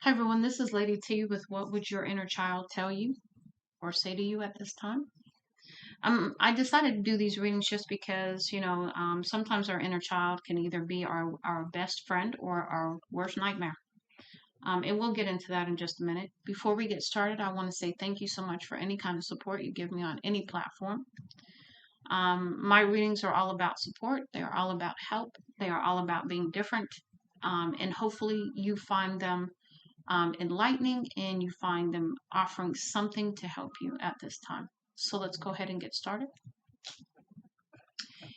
Hi everyone, this is Lady T with What Would Your Inner Child Tell You or Say to You at this time? I decided to do these readings just because, sometimes our inner child can either be our best friend or our worst nightmare. And we'll get into that in just a minute. Before we get started, I want to say thank you so much for any kind of support you give me on any platform. My readings are all about support. They are all about help. They are all about being different. And hopefully you find them enlightening and you find them offering something to help you at this time. So let's go ahead and get started.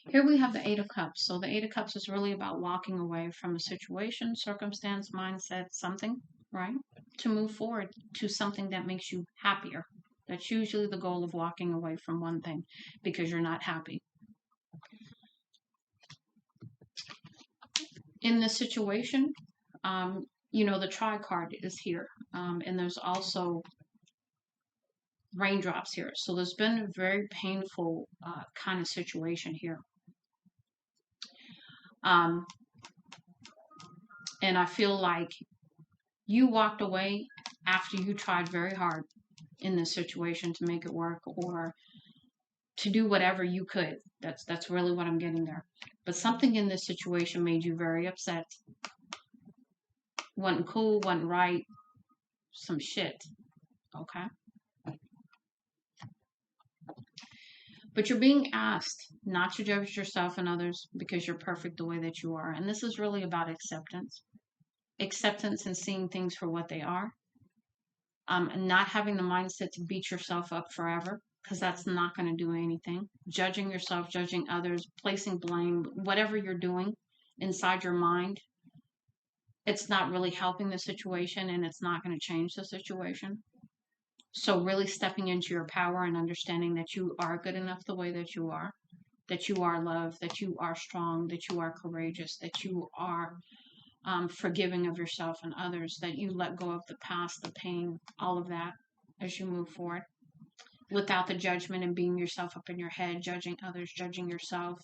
Here we have the Eight of Cups. So the Eight of Cups is really about walking away from a situation, circumstance, mindset, something, right? To move forward to something that makes you happier. That's usually the goal of walking away from one thing because you're not happy. In this situation, the Tri card is here. And there's also raindrops here. So there's been a very painful kind of situation here. Um, and I feel like you walked away after you tried very hard in this situation to make it work or to do whatever you could. That's really what I'm getting there. But something in this situation made you very upset. Wasn't cool, wasn't right, some shit. Okay? But you're being asked not to judge yourself and others because you're perfect the way that you are. And this is really about acceptance. Acceptance and seeing things for what they are. And not having the mindset to beat yourself up forever because that's not going to do anything. Judging yourself, judging others, placing blame, whatever you're doing inside your mind, it's not really helping the situation and it's not going to change the situation. So really stepping into your power and understanding that you are good enough the way that you are loved, that you are strong, that you are courageous, that you are forgiving of yourself and others, that you let go of the past, the pain, all of that as you move forward without the judgment and beating yourself up in your head, judging others, judging yourself.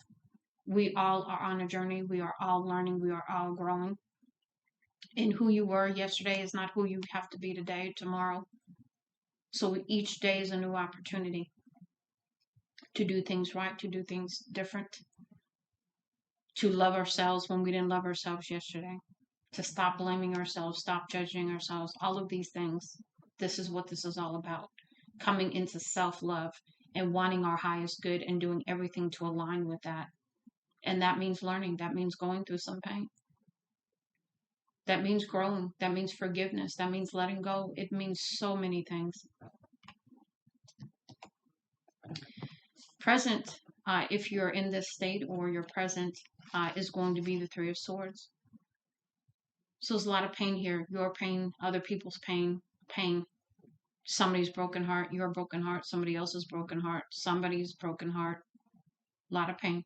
We all are on a journey. We are all learning. We are all growing. And who you were yesterday is not who you have to be today, tomorrow. So each day is a new opportunity to do things right, to do things different, to love ourselves when we didn't love ourselves yesterday, to stop blaming ourselves, stop judging ourselves, all of these things. This is what this is all about. Coming into self-love and wanting our highest good and doing everything to align with that. And that means learning. That means going through some pain. That means growing. That means forgiveness. That means letting go. It means so many things. Present, if you're in this state or you're present, is going to be the Three of Swords. So there's a lot of pain here. Your pain, other people's pain, somebody's broken heart, your broken heart, somebody else's broken heart, somebody's broken heart. A lot of pain.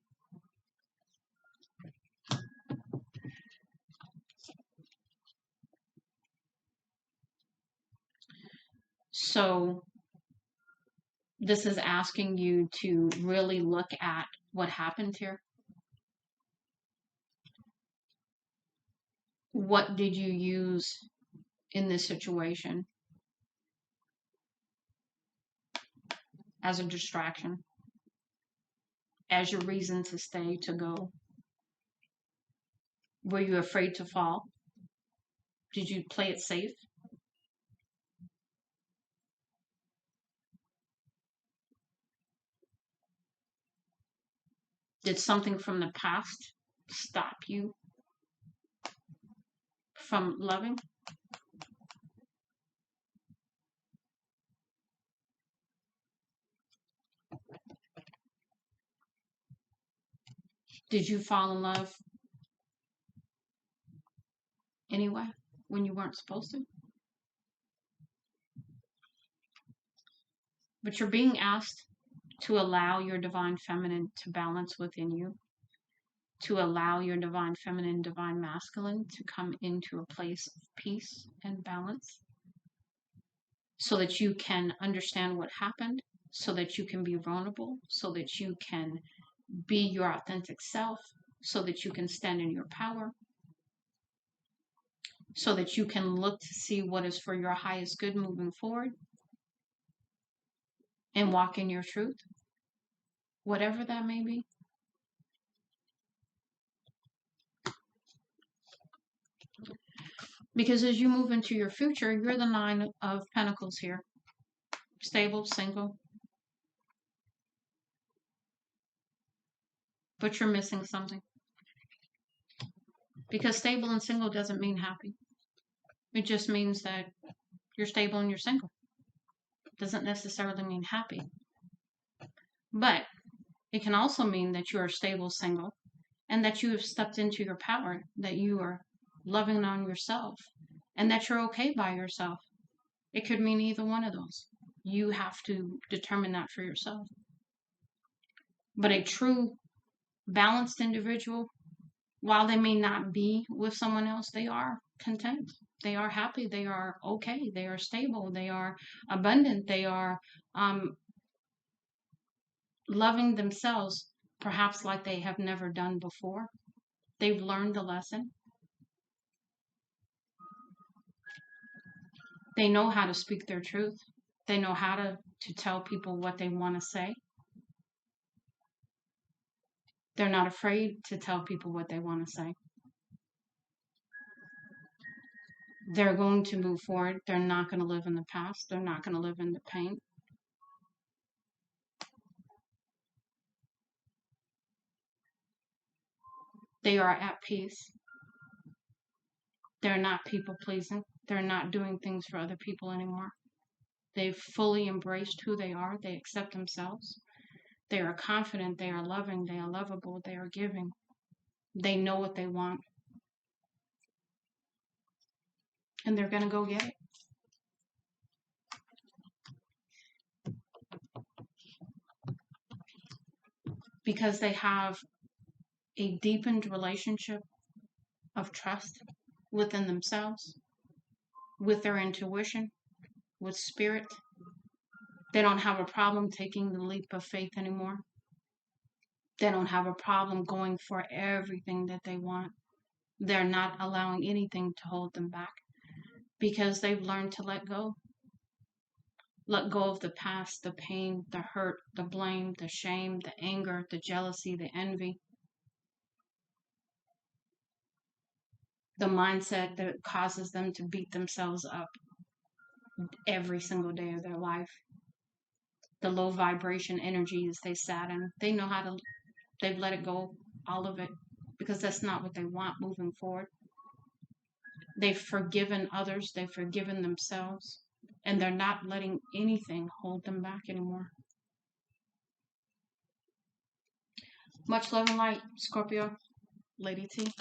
So this is asking you to really look at what happened here. What did you use in this situation as a distraction, as your reason to stay, to go? Were you afraid to fall? Did you play it safe? Did something from the past stop you from loving? Did you fall in love anyway when you weren't supposed to? But you're being asked to allow your divine feminine to balance within you, to allow your divine feminine, divine masculine to come into a place of peace and balance so that you can understand what happened, so that you can be vulnerable, so that you can be your authentic self, so that you can stand in your power. so that you can look to see what is for your highest good moving forward and walk in your truth, whatever that may be. Because as you move into your future, you're the Nine of Pentacles here. Stable, single. But you're missing something. Because stable and single doesn't mean happy. It just means that you're stable and you're single. It doesn't necessarily mean happy. But it can also mean that you are stable, single, and that you have stepped into your power, that you are loving on yourself, and that you're okay by yourself. It could mean either one of those. You have to determine that for yourself. But a true balanced individual, while they may not be with someone else, they are content. They are happy. They are okay. They are stable. They are abundant. They are loving themselves, perhaps like they have never done before. They've learned the lesson. They know how to speak their truth. They know how to tell people what they want to say. They're not afraid to tell people what they want to say. They're going to move forward. They're not going to live in the past. They're not going to live in the pain. They are at peace. They're not people pleasing. They're not doing things for other people anymore. They've fully embraced who they are. They accept themselves. They are confident. They are loving. They are lovable. They are giving. They know what they want. And they're going to go get it. Because they have a deepened relationship of trust within themselves, with their intuition, with spirit. They don't have a problem taking the leap of faith anymore. They don't have a problem going for everything that they want. They're not allowing anything to hold them back because they've learned to let go. Let go of the past, the pain, the hurt, the blame, the shame, the anger, the jealousy, the envy, the mindset that causes them to beat themselves up every single day of their life. The low vibration energies they sat in, they know how to, they've let it go, all of it, because that's not what they want moving forward. They've forgiven others, they've forgiven themselves, and they're not letting anything hold them back anymore. Much love and light, Scorpio, Lady T.